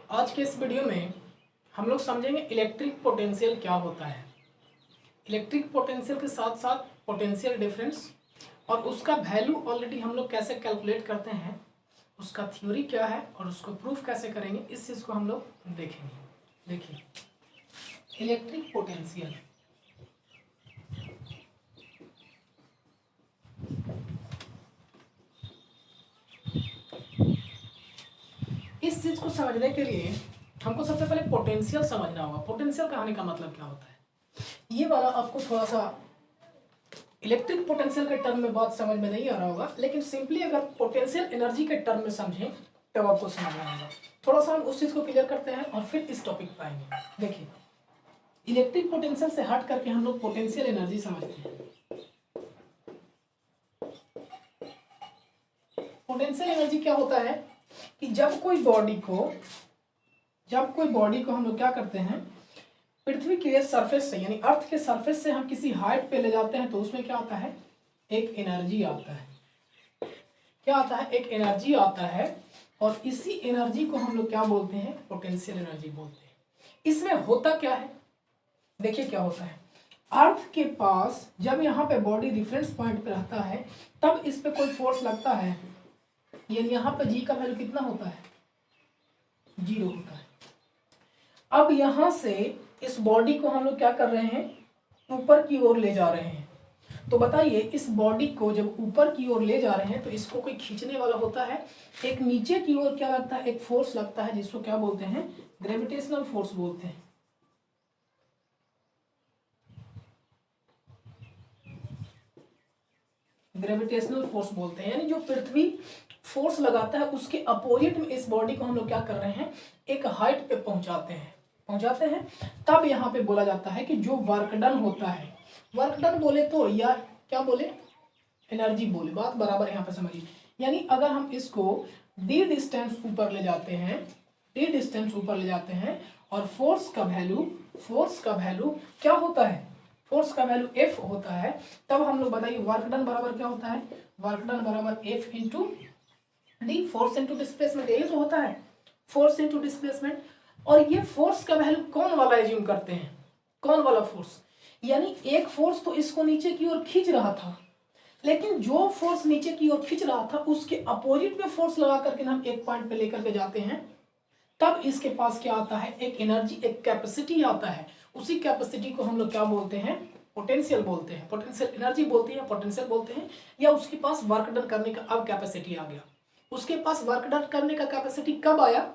आज के इस वीडियो में हम लोग समझेंगे इलेक्ट्रिक पोटेंशियल क्या होता है। इलेक्ट्रिक पोटेंशियल के साथ साथ पोटेंशियल डिफरेंस और उसका वैल्यू ऑलरेडी हम लोग कैसे कैलकुलेट करते हैं, उसका थ्योरी क्या है और उसको प्रूफ कैसे करेंगे, इस चीज़ को हम लोग देखेंगे। देखिए, इलेक्ट्रिक पोटेंशियल इस चीज़ को समझने के लिए हमको सबसे पहले पोटेंशियल समझना होगा। पोटेंशियल कहने का मतलब क्या होता है, ये वाला आपको थोड़ा सा इलेक्ट्रिक पोटेंशियल के टर्म में बात समझ में नहीं आ रहा होगा, लेकिन सिंपली अगर पोटेंशियल एनर्जी के टर्म में समझें तब आपको समझ में आएगा। थोड़ा सा हम उस चीज़ को क्लियर करते हैं और फिर इस टॉपिक पर आएंगे। देखिए, इलेक्ट्रिक पोटेंशियल से हट करके हम लोग पोटेंशियल एनर्जी समझते हैं। पोटेंशियल एनर्जी क्या होता है कि जब कोई बॉडी को हम लोग क्या करते हैं, पृथ्वी के सरफेस से यानी अर्थ के सरफेस से हम किसी हाइट पे ले जाते हैं तो उसमें क्या आता है, एक एनर्जी आता है। क्या आता है, एक एनर्जी आता है और इसी एनर्जी को हम लोग क्या बोलते हैं, पोटेंशियल एनर्जी बोलते हैं। इसमें होता क्या है, देखिए क्या होता है। अर्थ के पास जब यहाँ पे बॉडी रेफरेंस पॉइंट पे रहता है तब इस पे कोई फोर्स लगता है, यानी यहाँ पे जी का वैल्यू कितना होता है, 0 होता है। अब यहाँ से इस बॉडी को हम लोग क्या कर रहे हैं, ऊपर की ओर ले जा रहे हैं। तो बताइए, इस बॉडी को जब ऊपर की ओर ले जा रहे हैं तो इसको कोई खींचने वाला होता है। एक नीचे की ओर क्या लगता है, एक फोर्स लगता है जिसको क्या बोलते हैं, ग्रेविटेशनल फोर्स बोलते हैं। ग्रेविटेशनल फोर्स बोलते हैं, यानी जो पृथ्वी फोर्स लगाता है उसके अपोजिट में इस बॉडी को हम लोग क्या कर रहे हैं, एक हाइट पे पहुंचाते हैं। तब यहाँ पे बोला जाता है कि जो वर्क डन होता है, वर्क डन बोले तो या क्या बोले, एनर्जी बोले, बात बराबर यहाँ पे समझिए। यानी अगर हम इसको डी डिस्टेंस ऊपर ले जाते हैं और फोर्स का वैल्यू क्या होता है, फोर्स का वैल्यू F होता है, तब हम लोग बताइए वर्क डन बराबर क्या होता है, वर्क डन बराबर F into D, force into displacement, यही तो होता है, फोर्स इंटू डिस्प्लेसमेंट। और ये फोर्स का वैल्यू कौन वाला एज्यूम करते हैं, कौन वाला फोर्स, यानी एक फोर्स तो इसको नीचे की ओर खींच रहा था, लेकिन जो फोर्स नीचे की ओर खींच रहा था उसके अपोजिट में फोर्स लगा करके हम एक पॉइंट पे लेकर के जाते हैं, तब इसके पास क्या आता है, एक एनर्जी, एक कैपेसिटी आता है। उसी कैपेसिटी को हम लोग क्या बोलते हैं, पोटेंशियल बोलते हैं, पोटेंशियल एनर्जी बोलते हैं, पोटेंशियल बोलते हैं। या उसके पास वर्क डन करने का अब कैपेसिटी आ गया। उसके पास वर्क डन करने का कैपेसिटी कब आया,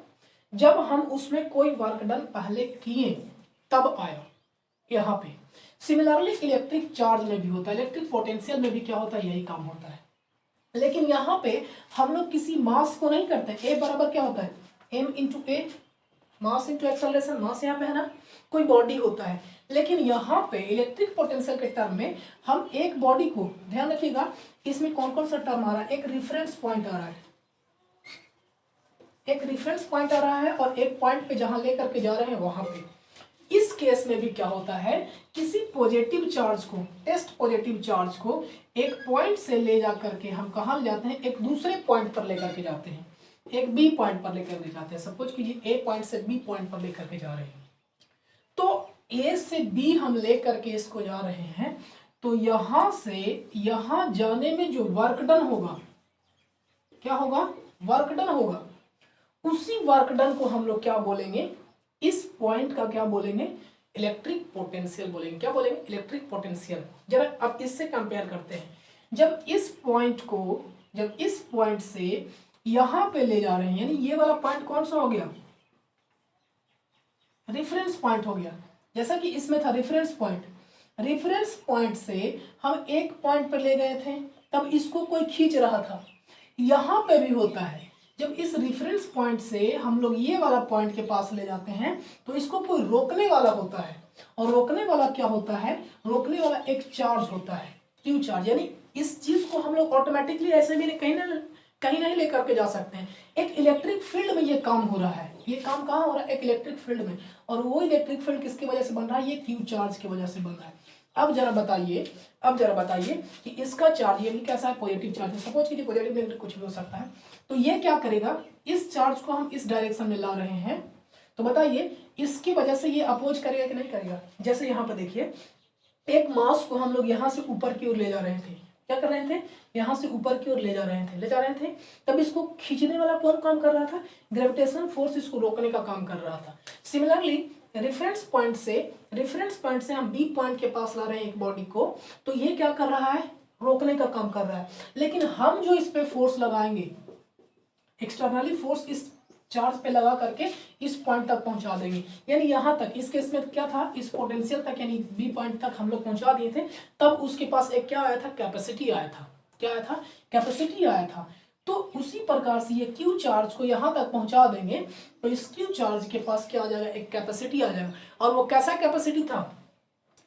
जब हम उसमें कोई वर्क डन पहले किए तब आया यहाँ पे। सिमिलरली इलेक्ट्रिक चार्ज में भी होता है, इलेक्ट्रिक पोटेंशियल में भी क्या होता है, यही काम होता है। लेकिन यहाँ पे हम लोग किसी मास को नहीं करते। ए बराबर क्या होता है, m इंटू ए, मास इंटू एक्सेलरेशन, मास यहाँ पे है ना, कोई बॉडी होता है। लेकिन यहाँ पे इलेक्ट्रिक पोटेंशियल के टर्म में हम एक बॉडी को, ध्यान रखिएगा इसमें कौन कौन सा टर्म आ रहा है, एक रेफरेंस पॉइंट आ रहा है, और एक पॉइंट पे जहां लेकर के जा रहे हैं वहां पे। इस केस में भी क्या होता है, किसी पॉजिटिव चार्ज को, टेस्ट पॉजिटिव चार्ज को एक पॉइंट से ले जा करके हम कहाँ ले जाते हैं, एक दूसरे पॉइंट पर लेकर के जाते हैं, एक बी पॉइंट पर लेकर के जाते हैं। सपोज कीजिए ए पॉइंट से बी पॉइंट पर लेकर के जा रहे हैं, तो ए से बी हम लेकर के इसको जा रहे हैं, तो यहां से यहां जाने में जो वर्क डन होगा, क्या होगा, वर्क डन होगा, उसी वर्क डन को हम लोग क्या बोलेंगे, इस पॉइंट का क्या बोलेंगे, इलेक्ट्रिक पोटेंशियल बोलेंगे। क्या बोलेंगे, इलेक्ट्रिक पोटेंशियल। जरा अब इससे कंपेयर करते हैं, जब इस पॉइंट से यहां पे ले जा रहे हैं, यानी ये वाला पॉइंट कौन सा हो गया, रेफरेंस पॉइंट हो गया। जैसा कि इसमें था रेफरेंस पॉइंट से हम एक पॉइंट पर ले गए थे, तब इसको कोई खींच रहा था। यहां पे भी होता है, जब इस रेफरेंस पॉइंट से हम लोग ये वाला पॉइंट के पास ले जाते हैं तो इसको कोई रोकने वाला होता है। और रोकने वाला क्या होता है, रोकने वाला एक चार्ज होता है, क्यू चार्ज। यानी इस चीज को हम लोग ऑटोमेटिकली ऐसे भी कहीं नहीं लेकर के जा सकते हैं। एक इलेक्ट्रिक फील्ड में ये काम हो रहा है, ये काम कहाँ हो रहा है, एक इलेक्ट्रिक फील्ड में। और वो इलेक्ट्रिक फील्ड किसकी वजह से बन रहा है, ये क्यू चार्ज की वजह से बन रहा है। अब जरा बताइए कि इसका चार्ज ये भी कैसा है, पॉजिटिव चार्ज है। सपोज कीजिए पॉजिटिव नेगेटिव कुछ भी हो सकता है। तो ये क्या करेगा, इस चार्ज को हम इस डायरेक्शन में ला रहे हैं तो बताइए इसकी वजह से ये अपोज करेगा कि नहीं करेगा। जैसे यहाँ पर देखिए एक मास को हम लोग यहाँ से ऊपर की ओर ले जा रहे थे, क्या कर रहे थे, यहाँ से ऊपर की ओर ले जा रहे थे, तब इसको खींचने वाला कौन काम कर रहा था, ग्रेविटेशनल फोर्स इसको रोकने का काम कर रहा था। सिमिलरली रेफरेंस पॉइंट से हम बी पॉइंट के पास ला रहे हैं एक बॉडी को, तो ये क्या कर रहा है, रोकने का काम कर रहा है। लेकिन हम जो इस पे फोर्स लगाएंगे, एक्सटर्नली फोर्स इस चार्ज पे लगा करके इस पॉइंट तक पहुंचा देंगे, यानी यहां तक, इस केस में क्या था, इस पोटेंशियल तक यानी बी पॉइंट तक हम लोग पहुंचा दिए थे। तब उसके पास एक क्या आया था, कैपेसिटी आया था। क्या आया था, कैपेसिटी आया था। तो उसी प्रकार से ये क्यू चार्ज को यहां तक पहुंचा देंगे तो इस क्यू चार्ज के पास क्या आ जाएगा, एक कैपेसिटी आ जाएगा। और वो कैसा कैपेसिटी था,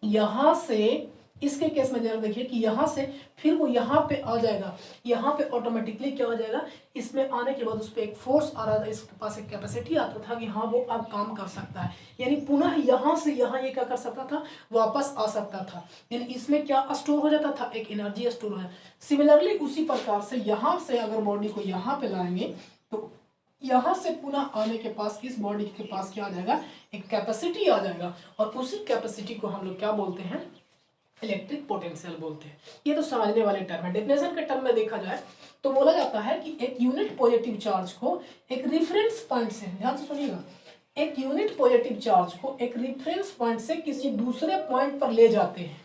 यहां से, इसके केस में जरा देखिए कि यहां से फिर वो यहां पे आ जाएगा, यहां पे ऑटोमेटिकली क्या हो जाएगा, इसमें आने के बाद उस पर एक फोर्स आ रहा था, इसके पास एक कैपेसिटी आता था कि हाँ वो अब काम कर सकता है, यानी पुनः यहां से यहां ये क्या कर सकता था, वापस आ सकता था, यानी इसमें क्या स्टोर हो जाता था, एक एनर्जी स्टोर हो जाता। सिमिलरली उसी प्रकार से यहां से अगर बॉडी को यहां पे लाएंगे तो यहां से पुनः आने के पास इस बॉडी के पास क्या आ जाएगा, एक कैपेसिटी आ जाएगा। और उसी कैपेसिटी को हम लोग क्या बोलते हैं, इलेक्ट्रिक पोटेंशियल बोलते हैं। ये तो समझने वाले टर्म है। डेफिनेशन के टर्म में देखा जाए तो बोला जाता है कि एक यूनिट पॉजिटिव चार्ज को एक रेफरेंस पॉइंट से, ध्यान से सुनिएगा, एक यूनिट पॉजिटिव चार्ज को एक रेफरेंस पॉइंट से किसी दूसरे पॉइंट पर ले जाते हैं।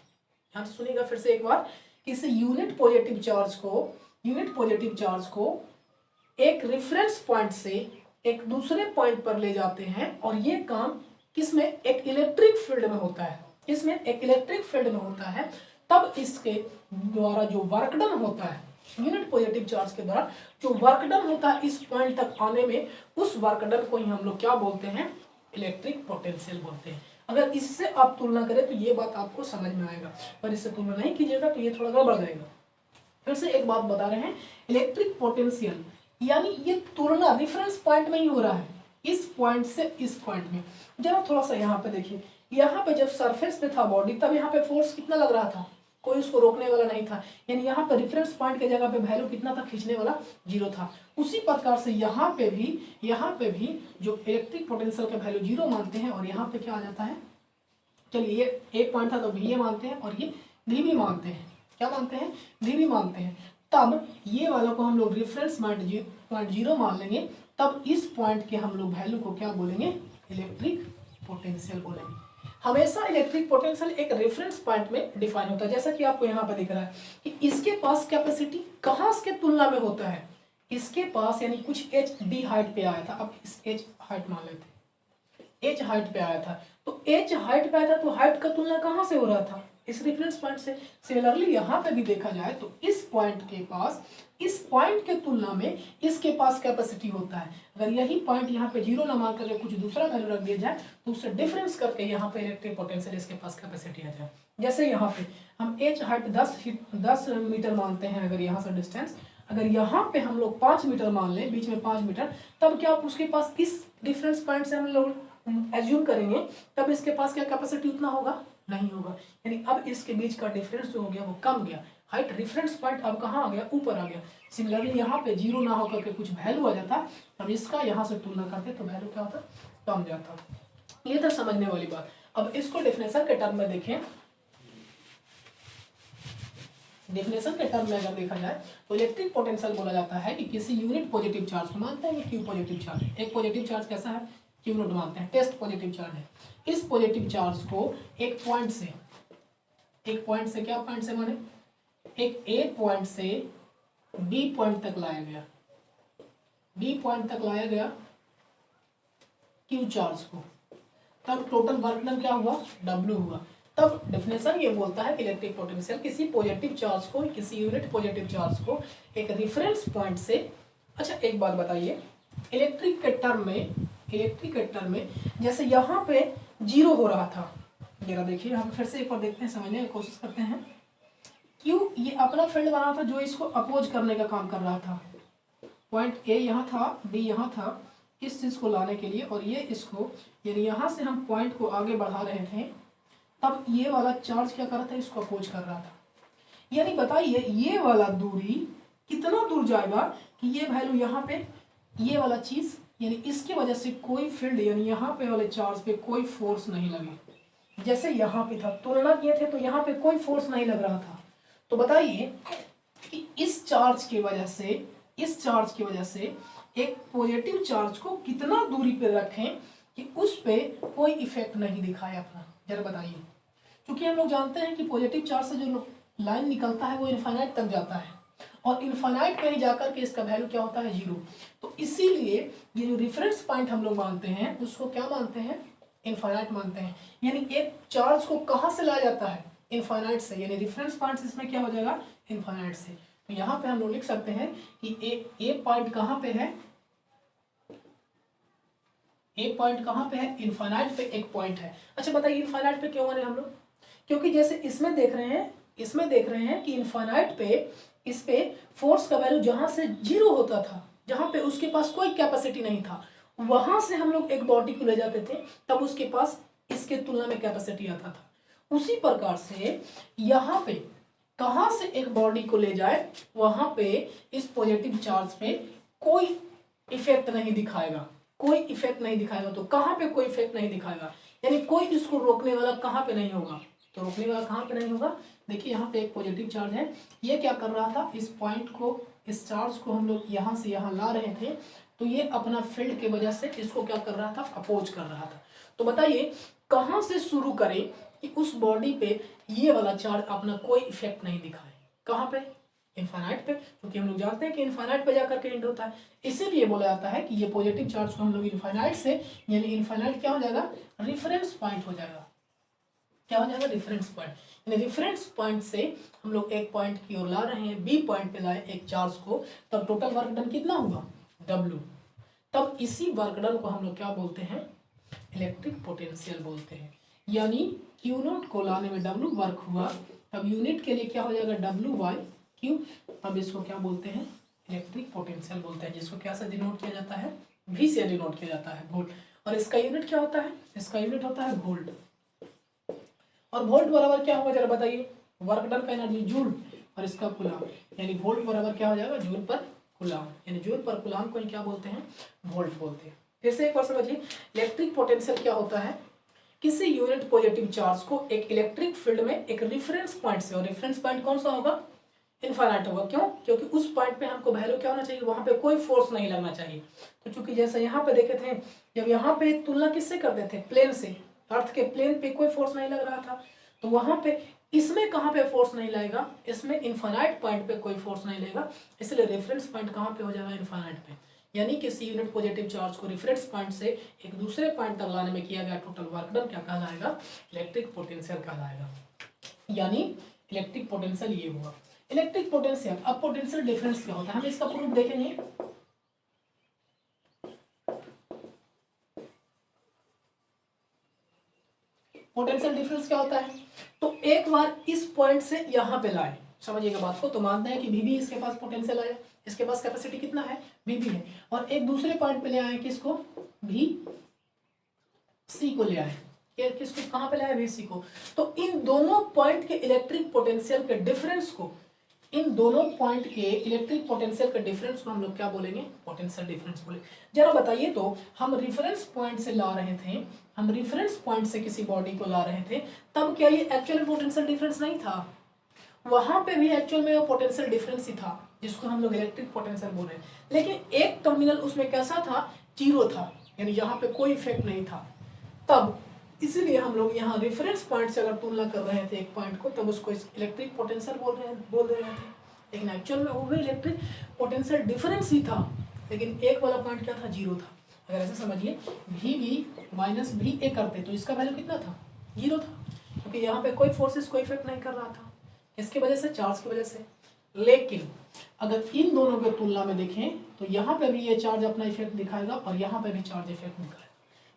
ध्यान से सुनिएगा फिर से एक बार, किसी यूनिट पॉजिटिव चार्ज को एक रेफरेंस पॉइंट से एक दूसरे पॉइंट पर ले जाते हैं, और ये काम किसमें, एक इलेक्ट्रिक फील्ड में होता है, इसमें एक इलेक्ट्रिक फील्ड में होता है। तब इसके द्वारा जो वर्क डन होता है, यूनिट पॉजिटिव चार्ज के द्वारा जो वर्क डन होता है इस पॉइंट तक आने में, उस वर्क डन को ही हम लोग क्या बोलते हैं, इलेक्ट्रिक पोटेंशियल बोलते हैं। अगर इससे आप तुलना करें तो ये बात आपको समझ में आएगा, पर इससे तुलना नहीं कीजिएगा तो ये थोड़ा गड़बड़ जाएगा। फिर से एक बात बता रहे हैं, इलेक्ट्रिक पोटेंशियल यानी ये तुलना रेफरेंस पॉइंट में ही हो रहा है, इस पॉइंट से इस पॉइंट में। जरा थोड़ा सा यहाँ पे देखिए, यहाँ पे जब सरफेस पे था बॉडी तब यहाँ पे फोर्स कितना लग रहा था, कोई उसको रोकने वाला नहीं था, यानी यहाँ पे रेफरेंस पॉइंट के जगह पे वैल्यू कितना था, खींचने वाला 0 था। उसी प्रकार से यहाँ पे भी जो इलेक्ट्रिक पोटेंशियल का वैल्यू 0 मानते हैं, और यहाँ पे क्या आ जाता है, चलिए ये एक पॉइंट था तो भी ये मानते हैं, और ये भी मानते हैं, क्या मानते हैं, भी मानते हैं। तब ये वालों को हम लोग रेफरेंस पॉइंट 0 मान लेंगे, तब इस पॉइंट के हम लोग वैल्यू को क्या बोलेंगे, इलेक्ट्रिक पोटेंशियल बोलेंगे। हमेशा इलेक्ट्रिक पोटेंशियल एक रेफरेंस पॉइंट में डिफाइन होता है, जैसा कि आपको यहाँ पर दिख रहा है कि इसके पास कैपेसिटी कहाँ के तुलना में होता है, इसके पास यानी कुछ एच डी हाइट पे आया था, अब इस एच हाइट मान लेते, एच हाइट पे आया था, तो एच हाइट पे आया था तो हाइट का तुलना कहाँ से हो रहा था, इस रेफरेंस पॉइंट से। सिमिलरली यहाँ पे भी देखा जाए तो इस पॉइंट के पास, इस पॉइंट के तुलना में इसके पास कैपेसिटी होता है। अगर यही पॉइंट यहाँ पे 0 ना मान करके कुछ दूसरा वैल्यू रख दिया जाए तो उससे डिफरेंस करके यहाँ पे इलेक्ट्रिक पोटेंशियल इसके पास कैपेसिटी आ जाए। जैसे यहाँ पे हम एच हाइट 10 मीटर मानते हैं, अगर यहाँ से डिस्टेंस, अगर यहाँ पे हम लोग 5 मीटर मान लें, बीच में 5 मीटर, तब क्या उसके पास इस डिफरेंस पॉइंट से हम लोग एज्यूम करेंगे, तब इसके पास क्या कैपेसिटी उतना होगा, नहीं होगा। यानी अब इसके बीच का डिफरेंस जो हो गया वो कम गया, हाइट रेफरेंस पॉइंट अब कहाँ आ गया, ऊपर आ गया। सिमिलरली यहाँ पे 0 ना होकर के कुछ वैल्यू आ जाता, अब इसका यहाँ से तुलना करते तो वैल्यू क्या होता, कम जाता। ये था समझने वाली बात। अब इसको डेफिनेशन के टर्म में देखें, डेफिनेशन के टर्म में अगर देखा जाए तो इलेक्ट्रिक पोटेंशियल बोला जाता है कि किसी यूनिट पॉजिटिव चार्ज को, मानते हैं क्यू पॉजिटिव चार्ज, एक पॉजिटिव चार्ज कैसा है, क्यू नोट मानते हैं, टेस्ट पॉजिटिव चार्ज है। इस पॉजिटिव चार्ज को एक पॉइंट से क्या पॉइंट से माने, एक ए पॉइंट से बी पॉइंट तक लाया गया, बी पॉइंट तक लाया गया क्यू चार्ज को, तब टोटल वर्क डन क्या हुआ, W हुआ। तब डेफिनेशन ये बोलता है कि इलेक्ट्रिक पोटेंशियल किसी पॉजिटिव चार्ज को, किसी यूनिट पॉजिटिव चार्ज को एक रेफरेंस पॉइंट से। अच्छा एक बात बताइए, इलेक्ट्रिक के टर्म में जैसे यहाँ पे 0 हो रहा था, जरा देखिए हम फिर से एक बार देखते हैं, समझने की कोशिश करते हैं। क्यों, ये अपना फील्ड बना था जो इसको अपोज करने का काम कर रहा था, पॉइंट ए यहाँ था, बी यहाँ था, इस चीज को लाने के लिए, और ये इसको, यानी यहाँ से हम पॉइंट को आगे बढ़ा रहे थे, तब ये वाला चार्ज क्या कर रहा था, इसको अपोज कर रहा था। यानी बताइए ये वाला दूरी कितना दूर जाएगा कि ये वैल्यू यहाँ पे, ये वाला चीज यानी इसकी वजह से कोई फील्ड यानी यहाँ पे वाले चार्ज पे कोई फोर्स नहीं लगे। जैसे यहाँ पे था, तुलना किए थे तो यहाँ पे कोई फोर्स नहीं लग रहा था। तो बताइए कि इस चार्ज की वजह से एक पॉजिटिव चार्ज को कितना दूरी पे रखें कि उस पे कोई इफेक्ट नहीं दिखाए अपना, जरा बताइए। क्योंकि हम लोग जानते हैं कि पॉजिटिव चार्ज से जो लाइन निकलता है वो इनफाइनाइट तक जाता है और इनफाइनाइट पे ही जाकर के इसका वैल्यू क्या होता है, 0। तो इसीलिए ये जो रेफरेंस पॉइंट हम लोग मानते हैं उसको क्या मानते हैं, इनफाइनाइट मानते हैं। यानी एक चार्ज को कहाँ से लाया जाता है, इनफाइनाइट से, यानी रेफरेंस पॉइंट इसमें क्या हो जाएगा, इनफाइनाइट से। तो यहाँ पे हम लोग लिख सकते हैं कि ए पॉइंट कहाँ पे है, ए पॉइंट कहाँ पे है, इनफाइनाइट पे एक पॉइंट है। अच्छा बताइए इनफाइनाइट पे क्यों माने हम लोग, क्योंकि जैसे इसमें देख रहे हैं कि इनफाइनाइट पे इस पे फोर्स का वैल्यू जहां से 0 होता था, जहां पे उसके पास कोई कैपेसिटी नहीं था, वहां से हम लोग एक बॉडी को ले जाते थे तब उसके पास इसके तुलना में कैपेसिटी आता था। उसी प्रकार से यहाँ पे कहां से एक बॉडी को ले जाए वहां पे इस पॉजिटिव चार्ज पे कोई इफेक्ट नहीं दिखाएगा, तो कहां पे कोई इफेक्ट नहीं दिखाएगा, यानी कोई इसको रोकने वाला कहां पे नहीं होगा। तो रोकने वाला कहां पे नहीं होगा, देखिए यहाँ पे एक पॉजिटिव चार्ज है, ये क्या कर रहा था, इस पॉइंट को, इस चार्ज को हम लोग यहाँ से यहाँ ला रहे थे, तो ये अपना फील्ड की वजह से इसको क्या कर रहा था, अपोज कर रहा था। तो बताइए कहाँ से शुरू करें कि उस बॉडी पे ये वाला चार्ज अपना कोई इफेक्ट नहीं दिखाए, कहाँ पे, इनफाइनाइट पे, क्योंकि हम लोग जानते हैं कि इनफाइनाइट पे जाकर के एंड होता है। इसीलिए बोला जाता है कि ये पॉजिटिव चार्ज को हम लोग इनफाइनाइट से, यानी इनफाइनाइट क्या हो जाएगा, रेफरेंस पॉइंट हो जाएगा, क्या हो जाएगा, रेफरेंस पॉइंट। यानी रेफरेंस पॉइंट से हम लोग एक पॉइंट की ओर ला रहे हैं, बी पॉइंट पे लाए एक चार्ज को, तब टोटल वर्क डन कितना होगा, W। तब इसी वर्क डन को हम लोग क्या बोलते हैं, इलेक्ट्रिक पोटेंशियल बोलते हैं। यानी Q0 को लाने में W वर्क हुआ, तब यूनिट के लिए क्या हो जाएगा, W/Q। तब इसको क्या बोलते हैं, इलेक्ट्रिक पोटेंशियल बोलते हैं, जिसको क्या से डिनोट किया जाता है, V से डिनोट किया जाता है, वोल्ट। और इसका यूनिट क्या होता है, इसका यूनिट होता है वोल्ट। और वोल्ट बराबर क्या होगा, जरा बताइए, वर्क डन का एनर्जी जूल और इसका कूलाम, यानी वोल्ट बराबर क्या हो जाएगा, जूल पर कूलाम, यानी जूल पर कूलाम को क्या बोलते हैं, वोल्ट बोलते हैं। फिर से एक बार समझिए, इलेक्ट्रिक पोटेंशियल क्या होता है, किसी यूनिट पॉजिटिव चार्ज को एक इलेक्ट्रिक फील्ड में एक रेफरेंस पॉइंट से, और रेफरेंस पॉइंट कौन सा होगा, इनफाइनाइट होगा। क्यों, क्योंकि उस पॉइंट पे हमको वैल्यू क्या होना चाहिए, वहां पे कोई फोर्स नहीं लगना चाहिए। तो चूंकि जैसे यहाँ पे देखे थे, जब यहाँ पे तुलना किससे करते थे, प्लेन से, अर्थ के प्लेन पे कोई फोर्स नहीं लग रहा था, तो वहां पे इसमें कहाँ पे फोर्स नहीं लगेगा, इसमें इनफाइनाइट पॉइंट पे कोई फोर्स नहीं लगेगा, इसलिए रेफरेंस पॉइंट कहाँ पे हो जाएगा, इनफाइनाइट पे। यानी किसी यूनिट पॉजिटिव चार्ज को रेफरेंस पॉइंट से एक दूसरे पॉइंट तक लाने में किया गया टोटल वर्क डन क्या कहलाएगा, इलेक्ट्रिक पोटेंशियल कहलाएगा। यानी इलेक्ट्रिक पोटेंशियल ये हुआ इलेक्ट्रिक पोटेंशियल। अब पोटेंशियल डिफरेंस क्या होता है, हम इसका प्रूफ देखेंगे। पोटेंशियल डिफरेंस क्या होता है, तो एक बार इस पॉइंट से यहां पे लाए, समझिएगा बात को, तो मानते हैं कि Vb इसके पास पोटेंशियल आया, इसके पास कैपेसिटी कितना है, Vb है, और एक दूसरे पॉइंट पे ले आए किसको, Vc को ले आए, किसको, कहां पे लाए, Vc को। तो इन दोनों पॉइंट के इलेक्ट्रिक पोटेंशियल के डिफरेंस को, इन दोनों पॉइंट के इलेक्ट्रिक पोटेंशियल के डिफरेंस को हम लोग क्या बोलेंगे, पोटेंशियल डिफरेंस बोले। जरा बताइए, तो हम रेफरेंस पॉइंट से ला रहे थे, हम रेफरेंस पॉइंट से किसी बॉडी को ला रहे थे, तब क्या ये एक्चुअल पोटेंशियल डिफरेंस नहीं था, वहां पे भी एक्चुअल में वो पोटेंशियल डिफरेंस ही था, जिसको हम लोग इलेक्ट्रिक पोटेंशियल बोल रहे हैं। लेकिन एक टर्मिनल उसमें कैसा था, 0 था, यानी यहाँ पे कोई इफेक्ट नहीं था। तब इसीलिए हम लोग यहाँ रेफरेंस पॉइंट से अगर तुलना कर रहे थे एक पॉइंट को, तब उसको इलेक्ट्रिक पोटेंशियल बोल रहे थे। लेकिन एक्चुअल में वो भी इलेक्ट्रिक पोटेंशियल डिफरेंस ही था, लेकिन एक वाला पॉइंट क्या था, 0 था। अगर ऐसे समझिए, Vb माइनस Va करते तो इसका वैल्यू कितना था, 0 था, क्योंकि यहाँ पे कोई फोर्सेस कोई इफेक्ट नहीं कर रहा था, इसकी वजह से, चार्ज की वजह से। लेकिन अगर इन दोनों की तुलना में देखें तो यहाँ पे भी ये चार्ज अपना इफेक्ट दिखाएगा और यहाँ पे भी चार्ज इफेक्ट दिखाएगा,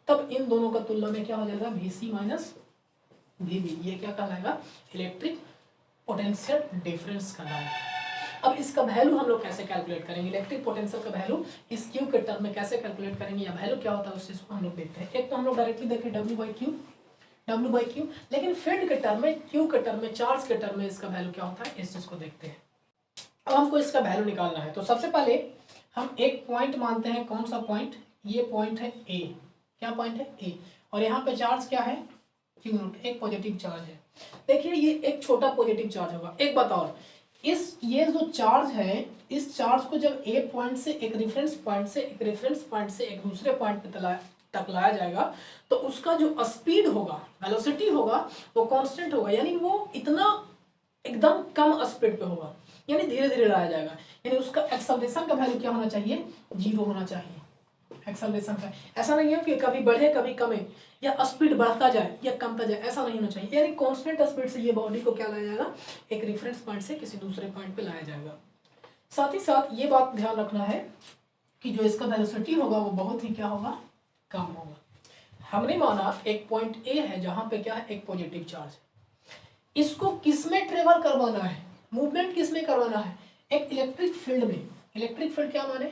तब इन दोनों का तुलना में क्या हो जाएगा, Vc माइनस Vb, ये क्या कहलाएगा, इलेक्ट्रिक पोटेंशियल डिफरेंस कहलाएगा। अब इसका वैल्यू हम लोग कैसे कैलकुलेट करेंगे, इलेक्ट्रिक पोटेंशियल का वैल्यू इस क्यू के टर्म में कैसे कैलकुलेट करेंगे, या वैल्यू क्या होता है उस चीज को हम लोग देखते हैं। एक तो हम लोग डायरेक्टली देखें W/Q, लेकिन फील्ड के टर्म में, क्यू के टर्म में, चार्ज के टर्म में इसका वैल्यू क्या होता है, इस चीज को देखते हैं। अब हमको इसका वैल्यू निकालना है, तो सबसे पहले हम एक पॉइंट मानते हैं, कौन सा पॉइंट, ये पॉइंट है ए, क्या पॉइंट है ए, और यहाँ पे चार्ज क्या है क्यू नॉट, एक पॉजिटिव चार्ज है। देखिए ये एक छोटा पॉजिटिव चार्ज होगा। एक बात और, ये जो चार्ज है, इस चार्ज को जब ए पॉइंट से एक रेफरेंस पॉइंट से एक दूसरे पॉइंट पे तक लाया जाएगा तो उसका जो स्पीड होगा, वेलोसिटी होगा, वो कांस्टेंट होगा, यानी वो इतना एकदम कम स्पीड पे होगा, यानी धीरे धीरे लाया जाएगा, यानी उसका एक्सेलरेशन का वैल्यू क्या होना चाहिए, 0 होना चाहिए। एक्सेलरेशन का ऐसा नहीं है कि कभी बढ़े कभी कमे, या स्पीड बढ़ता जाए या कमता जाए, ऐसा नहीं होना चाहिए, यानी कांस्टेंट स्पीड से ये बॉडी को क्या लाया जाएगा, एक रेफरेंस पॉइंट से किसी दूसरे पॉइंट पे लाया जाएगा। साथ ही साथ ये बात ध्यान रखना है कि जो इसका वेलोसिटी होगा वो बहुत ही क्या होगा, कम होगा। हमने माना एक पॉइंट ए है जहां पे क्या है, एक पॉजिटिव चार्ज है, इसको किसमें ट्रेवल करवाना है, मूवमेंट किसमें करवाना है, एक इलेक्ट्रिक फील्ड में। इलेक्ट्रिक फील्ड क्या माने,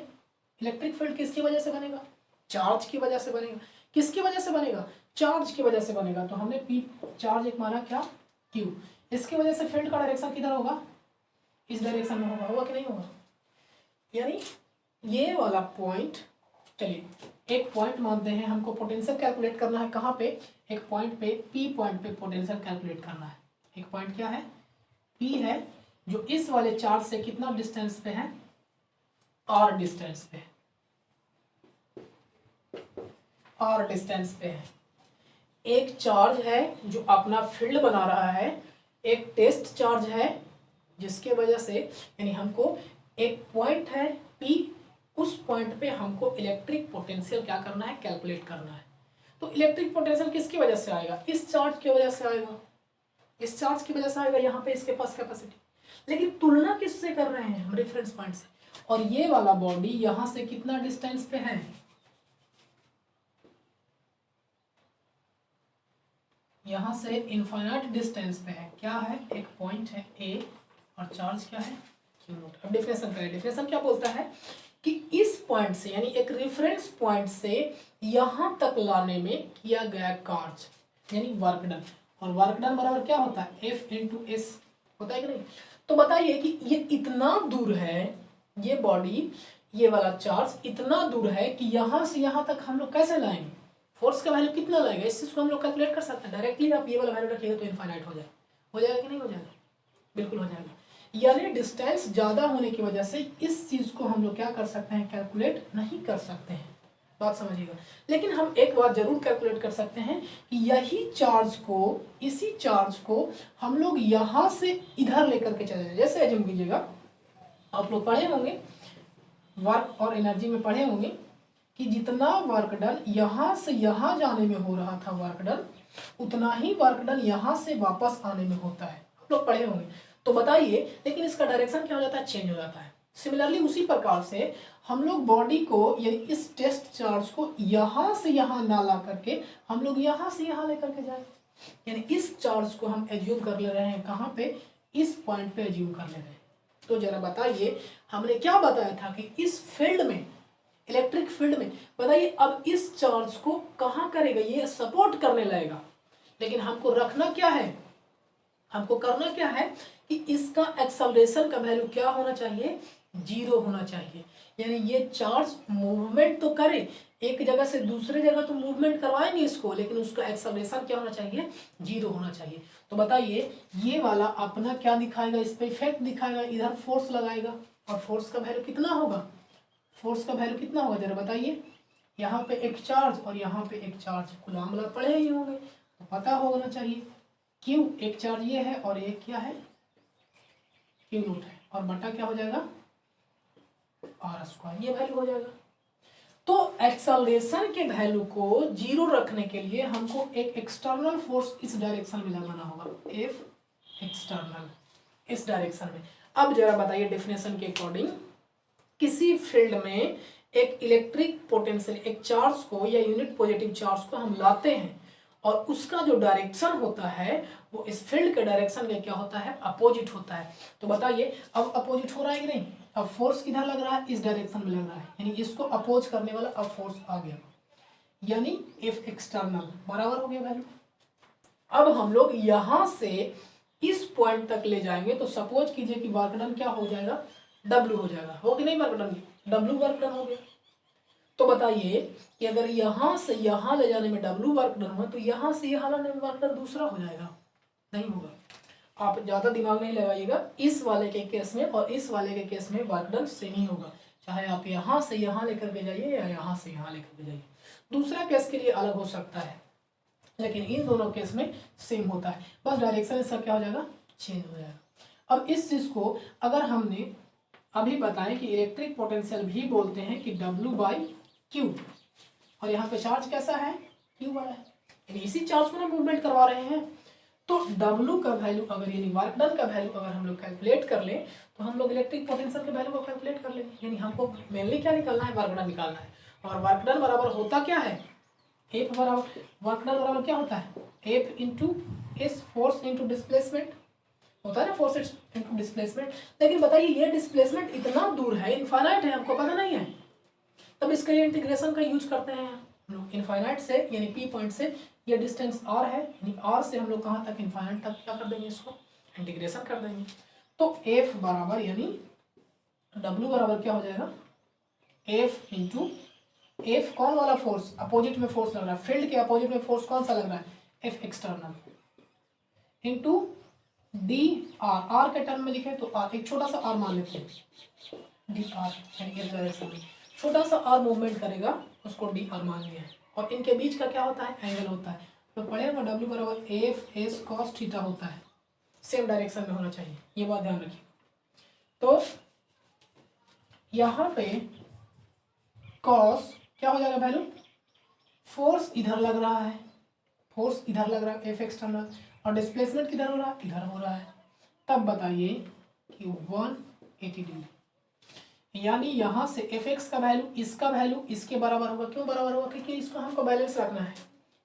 इलेक्ट्रिक फील्ड किसकी वजह से बनेगा, चार्ज की वजह से बनेगा। किसकी वजह से बनेगा, चार्ज की वजह से बनेगा। तो हमने पी चार्ज एक माना क्या, क्यू, इसकी वजह से फील्ड का डायरेक्शन किधर होगा, इस डायरेक्शन में होगा, होगा कि नहीं होगा। यानी ये वाला पॉइंट, चलिए एक पॉइंट मानते हैं, हमको पोटेंशियल कैलकुलेट करना है कहाँ पे, एक पॉइंट पे, पी पॉइंट पे पोटेंशियल कैलकुलेट करना है। एक पॉइंट क्या है, पी है, जो इस वाले चार्ज से कितना डिस्टेंस पे है, आर डिस्टेंस पे, आर डिस्टेंस पे है। एक चार्ज है जो अपना फील्ड बना रहा है, एक टेस्ट चार्ज है जिसके वजह से, यानी हमको एक पॉइंट है पी, उस पॉइंट पे हमको इलेक्ट्रिक पोटेंशियल क्या करना है, कैलकुलेट करना है। तो इलेक्ट्रिक पोटेंशियल किसकी वजह से आएगा, इस चार्ज की वजह से आएगा, इस चार्ज की वजह से आएगा, यहाँ पे इसके पास कैपेसिटी। लेकिन तुलना किससे कर रहे हैं हम, रेफरेंस पॉइंट से। और ये वाला बॉडी यहां से कितना डिस्टेंस पे है, यहां से इनफाइनाइट डिस्टेंस पे है। क्या है, एक पॉइंट है ए और चार्ज क्या है, क्यू नॉट। अब डिफिनेशन करें, डिफिनेशन क्या बोलता है कि इस पॉइंट से, यानी एक रेफरेंस पॉइंट से यहां तक लाने में किया गया कार्य, यानी वर्क डन, और वर्क डन बराबर क्या होता है, एफ इंटू एस होता है कि नहीं। तो बताइए कि ये इतना दूर है, ये बॉडी, ये वाला चार्ज इतना दूर है कि यहां से यहां तक हम लोग कैसे लाएंगे, फोर्स का वैल्यू कितना लगेगा, इस चीज को हम लोग कैलकुलेट कर सकते हैं डायरेक्टली। आप ये वाला वैल्यू रखिएगा तो इनफाइनाइट हो जाएगा कि नहीं हो जाएगा, बिल्कुल हो जाएगा। यानी डिस्टेंस ज़्यादा होने की वजह से इस चीज़ को हम लोग क्या कर सकते हैं, कैलकुलेट नहीं कर सकते हैं, बात समझिएगा। लेकिन हम एक बात जरूर कैलकुलेट कर सकते हैं कि यही चार्ज को, इसी चार्ज को हम लोग यहाँ से इधर लेकर के चले जाए। जैसे एज्यूम कीजिएगा, आप लोग पढ़े होंगे वर्क और एनर्जी में, पढ़े होंगे कि जितना वर्क डन यहाँ से यहाँ जाने में हो रहा था वर्क डन, उतना ही वर्क डन यहाँ से वापस आने में होता है, आप लोग पढ़े होंगे। तो बताइए, लेकिन इसका डायरेक्शन क्या हो जाता है, चेंज हो जाता है। सिमिलरली उसी प्रकार से हम लोग बॉडी को, यानी इस टेस्ट चार्ज को यहाँ से यहाँ ना ला करके हम लोग यहाँ से यहाँ लेकर के जाए, यानी इस चार्ज को हम एज्यूम कर ले रहे हैं कहाँ पे, इस पॉइंट पे एज्यूम कर ले रहे हैं। तो जरा बताइए, हमने क्या बताया था कि इस फील्ड में, इलेक्ट्रिक फील्ड में, बताइए अब इस चार्ज को कहाँ करेगा, ये सपोर्ट करने लगेगा। लेकिन हमको रखना क्या है, हमको करना क्या है कि इसका एक्सेलरेशन का वैल्यू क्या होना चाहिए, 0 होना चाहिए। यानी ये चार्ज मूवमेंट तो करे, एक जगह से दूसरे जगह तो मूवमेंट करवाएंगे इसको, लेकिन उसका एक्सेलरेशन क्या होना चाहिए, 0 होना चाहिए। तो बताइए, ये वाला अपना क्या दिखाएगा, इस पर इफेक्ट दिखाएगा, इधर फोर्स लगाएगा, और फोर्स का वैल्यू कितना होगा, फोर्स का वैल्यू कितना होगा जरा बताइए। यहाँ पे एक चार्ज और यहाँ पे एक चार्ज, कूलॉम पढ़े ही होंगे तो पता होना चाहिए। क्यू, एक चार्ज ये है और एक क्या है, क्यू नॉट है, और बटा क्या हो जाएगा, आर स्क्वायर, ये वैल्यू हो जाएगा। तो एक्सेलरेशन के वैल्यू को 0 रखने के लिए हमको एक एक्सटर्नल फोर्स इस डायरेक्शन में लगाना होगा, एफ एक्सटर्नल, इस डायरेक्शन में। अब जरा बताइए डेफिनेशन के अकॉर्डिंग, किसी फील्ड में एक इलेक्ट्रिक पोटेंशियल, एक चार्ज को या यूनिट पॉजिटिव चार्ज को हम लाते हैं, और उसका जो डायरेक्शन होता है वो इस फील्ड के डायरेक्शन का क्या होता है, अपोजिट होता है। तो बताइए, अब अपोजिट हो रहा है कि नहीं, अब फोर्स किधर लग रहा है, इस डायरेक्शन में लग रहा है, यानी इसको अपोज करने वाला अब फोर्स आ गया, यानी एफ एक्सटर्नल बराबर हो गया वैल्यू। अब हम लोग यहां से इस पॉइंट तक ले जाएंगे, तो सपोज कीजिए कि वर्क डन क्या हो जाएगा, डब्ल्यू हो जाएगा, हो कि नहीं, work done, W work done हो गया। तो बताइए कि अगर यहाँ से यहाँ ले जाने में W वर्क डन हुआ तो यहाँ से यहाँ लाने में वर्क डन दूसरा हो जाएगा, नहीं होगा। आप ज़्यादा दिमाग नहीं लगाइएगा, इस वाले के केस में और इस वाले के केस में वर्क डन सेम ही होगा, चाहे आप यहाँ से यहाँ लेकर के जाइए या यहाँ से यहाँ लेकर के जाइए। दूसरा केस के लिए अलग हो सकता है, लेकिन इन दोनों केस में सेम होता है, बस डायरेक्शन इसका क्या हो जाएगा, चेंज हो जाएगा। अब इस चीज़ को अगर हमने अभी बताएं कि इलेक्ट्रिक पोटेंशियल भी बोलते हैं कि W/Q, और यहाँ पे चार्ज कैसा है, Q वाला है, यानी इसी चार्ज को ना मूवमेंट करवा रहे हैं। तो W का वैल्यू अगर यानी वर्क डन का वैल्यू अगर हम लोग कैलकुलेट कर लें तो हम लोग इलेक्ट्रिक पोटेंशियल के वैल्यू को कैलकुलेट कर लेंगे, यानी हमको मेनली क्या निकालना है, वर्क डन निकालना है। और वर्क डन बराबर होता क्या है, F बराबर वर्क डन बराबर क्या होता है, F into S, force into displacement होता है ना, फोर्स इंटू डिस्प्लेसमेंट। लेकिन बताइए ये डिस्प्लेसमेंट इतना दूर है, इनफाइनाइट है, हमको पता नहीं है, तब इसके लिए इंटीग्रेशन का यूज करते हैं हम लोग। इनफाइनाइट से यानी P पॉइंट से ये डिस्टेंस R है, यानी R से हम लोग कहाँ तक, इनफाइनाइट तक क्या कर देंगे, इसको इंटीग्रेशन कर देंगे। तो F बराबर यानी W बराबर क्या हो जाएगा, F इंटू F कौन वाला फोर्स, अपोजिट में फोर्स लग रहा है, फील्ड के अपोजिट में फोर्स कौन सा लग रहा है, F external, into D R, R के टर्म में लिखे तो आर, एक छोटा सा आर मान लेते हैं, डी आर यानी इस डायरेक्शन में छोटा सा आर मूवमेंट करेगा, उसको डी आर मान लिया है। और इनके बीच का क्या होता है, एंगल होता है। तो पढ़ेगा W बराबर एफ एस कॉस थीटा होता है, सेम डायरेक्शन में होना चाहिए, ये बात ध्यान रखिए। तो यहाँ पे कॉस क्या हो जाएगा वैल्यू, फोर्स इधर लग रहा है, फोर्स इधर लग रहा है F एक्सटर्नल, और डिस्प्लेसमेंट किधर हो रहा है, इधर हो रहा है। तब बताइए कि 180 डिग्री, यानी यहाँ से Fx का वैल्यू इसका वैल्यू इसके बराबर होगा। क्यों बराबर होगा, क्योंकि इसको हमको बैलेंस रखना है,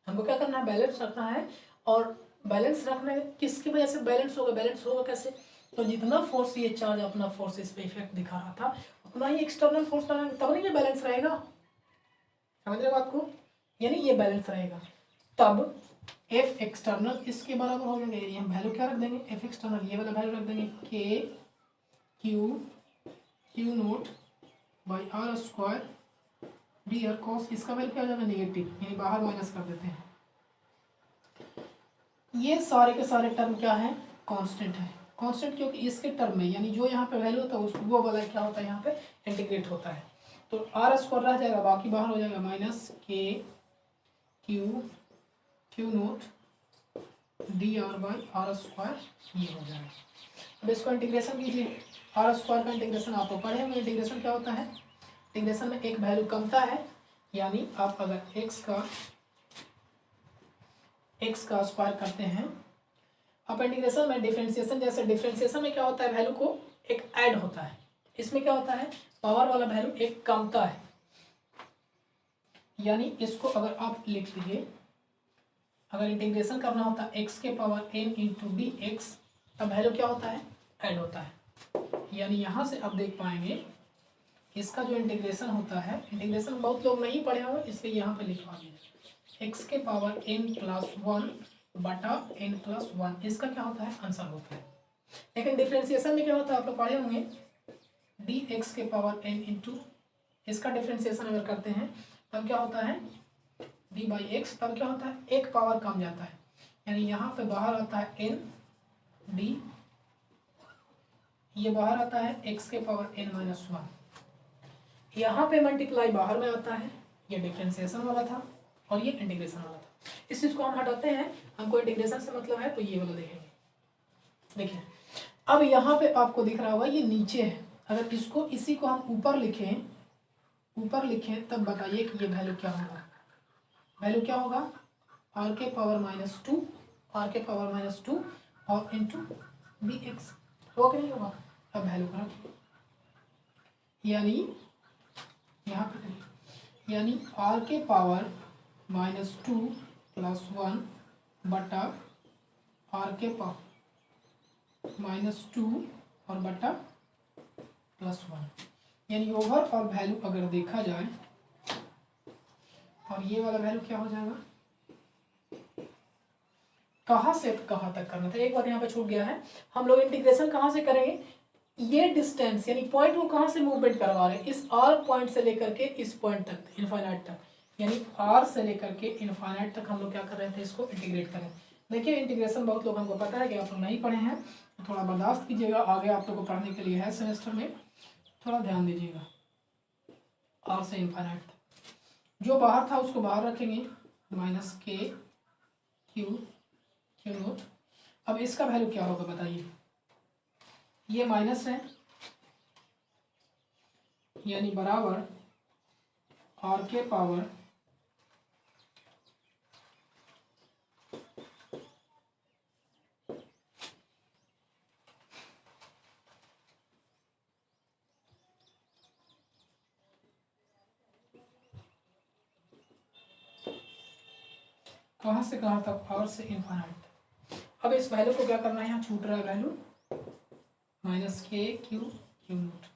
हमको क्या करना है, बैलेंस रखना है। और बैलेंस रखने किसकी वजह से बैलेंस होगा, बैलेंस होगा कैसे, तो जितना फोर्स ये चार्ज अपना फोर्स इस पे इफेक्ट दिखा रहा था उतना ही एक्सटर्नल फोर्स लगाएंगे, तब नहीं ये बैलेंस रहेगा, समझ रहे बात को, यानी ये बैलेंस रहेगा। तब F एक्सटर्नल इसके बराबर हो जाएंगे, यानी हम वैल्यू क्या रख देंगे, F एक्सटर्नल ये वाला वैल्यू रख देंगे K Q naught by R square D R cos, इसका वैल्यू क्या हो जाएगा, नेगेटिव, यानी बाहर माइनस कर देते हैं। ये सारे के सारे टर्म क्या है, कांस्टेंट है, कांस्टेंट क्योंकि इसके टर्म में यानी जो यहाँ पे वैल्यू होता है उसको वो वाला क्या होता है, यहाँ पे इंटीग्रेट होता है। तो आर स्क्वायर रह जाएगा, बाकी बाहर हो जाएगा minus K Q naught D R by R square, ये हो जाएगा। अब इसको इंटीग्रेशन कीजिए, आर स्क्वायर का इंटीग्रेशन आप तो पढ़े होंगे, इंटीग्रेशन क्या होता है, इंटीग्रेशन में एक वैल्यू कमता है, यानी आप अगर एक्स का स्क्वायर करते हैं, आप इंटीग्रेशन में डिफरेंशिएशन, जैसे डिफरेंशिएशन में क्या होता है, वैल्यू को एक ऐड होता है, इसमें क्या होता है, पावर वाला वैल्यू एक कमता है, यानी इसको अगर आप लिख लीजिए, अगर इंटीग्रेशन करना होता है एक्स के power n into D x, तब वैल्यू क्या होता है, ऐड होता है। यानी यहाँ से आप देख पाएंगे इसका जो इंटीग्रेशन होता है, इंटीग्रेशन बहुत लोग नहीं पढ़े हो इसलिए यहाँ पे लिखवा दीजिए, एक्स के पावर n+1 बटा n+1, इसका क्या होता है, आंसर होता है। लेकिन डिफ्रेंसिएशन में क्या होता है, आप लोग पढ़े होंगे, डी एक्स के पावर n इंटू, इसका डिफ्रेंसिएशन अगर करते हैं तब क्या होता है, डी बाई एक्स, तब क्या होता है, एक पावर कम जाता है, यानी यहाँ पे बाहर आता है n डी, ये बाहर आता है x के पावर n-1, यहाँ पे मल्टीप्लाई बाहर में आता है, ये डिफरेंशिएशन वाला था और ये इंटीग्रेशन वाला था। इस चीज़ को हम हटाते हैं, हमको इंटीग्रेशन से मतलब है, तो ये वाला देखेंगे। देखिए अब यहाँ पे आपको दिख रहा होगा ये नीचे है, अगर इसको इसी को हम ऊपर लिखें तब बताइए कि ये वैल्यू क्या होगा, वैल्यू क्या होगा, r के पावर -2 और इंटू डी एक्स, होगा कि नहीं होगा। अब वैल्यू करा, यानी यहाँ पे करिए, यानी r के पावर -2 + 1 बटा r के पावर -2 और बटा +1, यानी ओवरऑल वैल्यू अगर देखा जाए, और ये वाला वैल्यू क्या हो जाएगा, कहाँ से कहाँ तक करना था, एक बात यहाँ पे छूट गया है, हम लोग इंटीग्रेशन कहाँ से करेंगे, ये डिस्टेंस यानी पॉइंट को कहाँ से मूवमेंट करवा रहे हैं, इस आर पॉइंट से लेकर के इस पॉइंट तक इनफाइनाइट तक, यानी आर से लेकर के इनफाइनाइट तक हम लोग क्या कर रहे थे, इसको इंटीग्रेट करें। देखिए इंटीग्रेशन बहुत लोगों को पता है कि आप लोग नहीं पढ़े हैं, तो थोड़ा बर्दाश्त कीजिएगा, आगे आप लोग को पढ़ने के लिए है सेमेस्टर में, थोड़ा ध्यान दीजिएगा। आर से इनफाइनाइट तक, जो बाहर था उसको बाहर रखेंगे, माइनस के क्यू नोट। अब इसका वैल्यू क्या होगा बताइए, ये माइनस है यानी बराबर आर के पावर कहाँ से कहाँ तक, आर से इनफाइनाइट। अब इस वैल्यू को क्या करना है, यहाँ छूट रहा है value, minus K Q note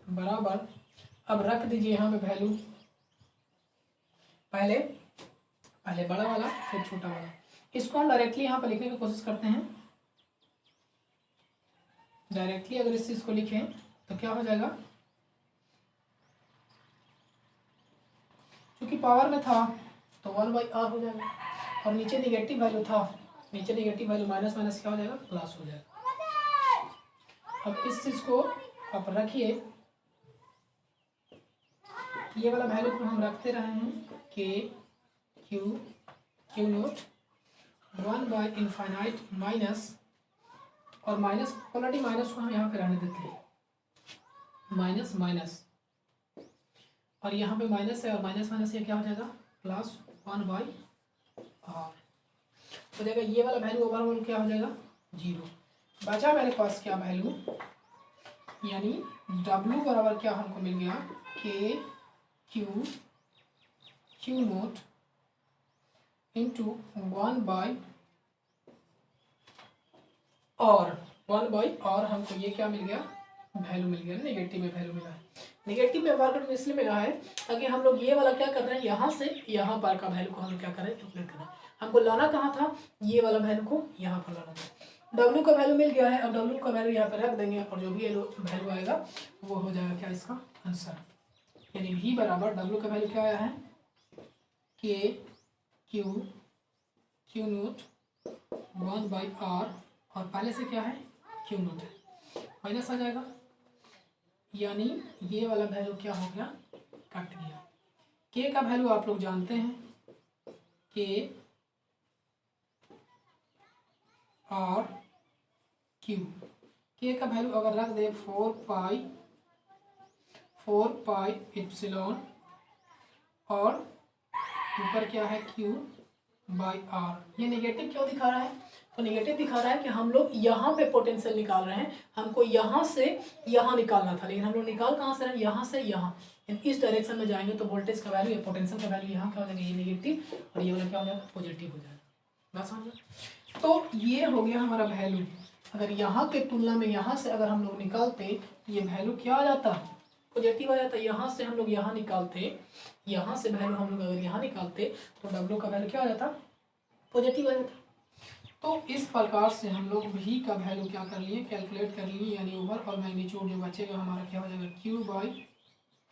बराबर, अब रख दीजिए यहाँ पे वैल्यू, पहले बड़ा वाला फिर छोटा वाला। इसको हम डायरेक्टली यहाँ पर लिखने की कोशिश करते हैं। डायरेक्टली अगर इस चीज को लिखें तो क्या हो जाएगा, क्योंकि पावर में था तो 1/r हो जाएगा, और नीचे निगेटिव वैल्यू था, नीचे निगेटिव वैल्यू माइनस माइनस क्या हो जाएगा, प्लस हो जाएगा। अब इस चीज को आप रखिए, ये वाला वैल्यू को हम रखते रहे हैं, के क्यू नोट 1/इनफाइनाइट माइनस, और माइनस ऑलरेडी माइनस को हम यहाँ पे रहने देते हैं, माइनस माइनस, और यहाँ पे माइनस है और माइनस माइनस ये क्या हो जाएगा, प्लस 1/r हो जाएगा। ये वाला वैल्यू ओवरऑल क्या हो जाएगा, 0। बचा मेरे पास क्या वैल्यू, यानी W बराबर क्या हमको मिल गया, के Q note into 1/r, 1/r हमको ये क्या मिल गया, वैल्यू मिल गया, नेगेटिव में वैल्यू मिला है। नेगेटिव में वर्ग में इसलिए मिला है ताकि हम लोग ये वाला क्या कर रहे हैं, यहाँ से यहाँ पर का वैल्यू को हम लोग क्या कर रहे हैं, कैलकुलेट कर रहे हैं। हमको लाना कहाँ था, ये वाला वैल्यू को यहाँ पर लाना था। W का वैल्यू मिल गया है, और W का वैल्यू यहाँ पर रख देंगे, और जो भी वैल्यू आएगा वो हो जाएगा क्या, इसका आंसर। यानी V बराबर W का वैल्यू क्या आया है, के क्यू नोट 1/r, और पहले से क्या है, क्यू नोट है, माइनस आ जाएगा, यानी ये वाला वैल्यू क्या हो गया, कट गया। के का वैल्यू आप लोग जानते हैं, के आर क्यू, के का वैल्यू अगर रख दे 4 पाई एप्सिलॉन, और ऊपर क्या है, Q/r। ये नेगेटिव क्यों दिखा रहा है, तो नेगेटिव दिखा रहा है कि हम लोग यहाँ पे पोटेंशियल निकाल रहे हैं, हमको यहाँ से यहाँ निकालना था, लेकिन हम लोग निकाल कहाँ से रहे हैं, यहाँ से यहाँ, इस डायरेक्शन में जाएंगे तो वोल्टेज का वैल्यू या पोटेंशियल का वैल्यू यहाँ क्या हो जाएगा, ये नेगेटिव, और ये वाला क्या हो जाएगा, पॉजिटिव हो जाएगा। बात समझ, तो ये हो गया हमारा वैल्यू। अगर यहाँ के तुलना में यहाँ से अगर हम लोग निकालते तो ये वैल्यू क्या आ जाता, पॉजिटिव आ जाता। यहाँ से हम लोग यहाँ निकालते, यहाँ से वैल्यू हम लोग अगर यहाँ निकालते तो W का वैल्यू क्या आ जाता, पॉजिटिव आ जाता। तो इस प्रकार से हम लोग V का वैल्यू क्या कर लिए, कैलकुलेट कर लिए, यानी ओवर और मैग्नीट्यूड जो बचेगा हमारा क्या हो जाएगा,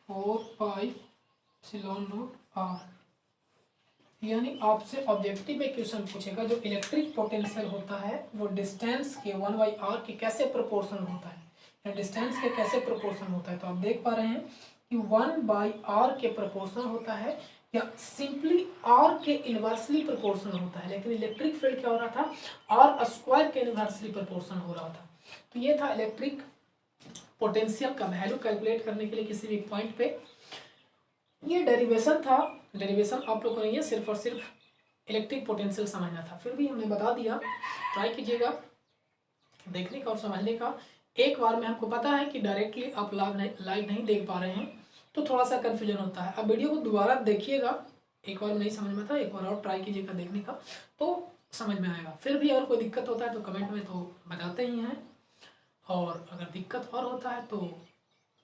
Q/4πε0r। यानी आपसे ऑब्जेक्टिव में क्वेश्चन पूछेगा जो इलेक्ट्रिक पोटेंशियल होता है वो डिस्टेंस के 1/r के कैसे प्रोपोर्शनल होता है, या डिस्टेंस के कैसे प्रोपोर्शनल होता है। तो आप देख पा रहे हैं कि 1/r के प्रोपोर्शनल होता है, या सिंपली r के इनवर्सली प्रोपोर्शनल होता है, लेकिन इलेक्ट्रिक फील्ड क्या हो रहा था, r² के इनवर्सली प्रोपोर्शनल हो रहा था। तो ये था इलेक्ट्रिक पोटेंशियल का वैल्यू कैलकुलेट करने के लिए किसी भी पॉइंट पे। ये डेरिवेशन था, डेरिवेशन आप लोग को नहीं है, सिर्फ और सिर्फ इलेक्ट्रिक पोटेंशियल समझना था, फिर भी हमने बता दिया। ट्राई कीजिएगा देखने का और समझने का। एक बार में हमको पता है कि डायरेक्टली आप लाइव नहीं देख पा रहे हैं तो थोड़ा सा कन्फ्यूजन होता है। अब वीडियो को दोबारा देखिएगा, एक बार नहीं समझ में था, एक बार और ट्राई कीजिएगा देखने का तो समझ में आएगा। फिर भी अगर कोई दिक्कत होता है तो कमेंट में तो बताते ही हैं, और अगर दिक्कत और होता है तो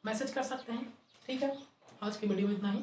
मैसेज कर सकते हैं। ठीक है, आज की वीडियो में इतना ही।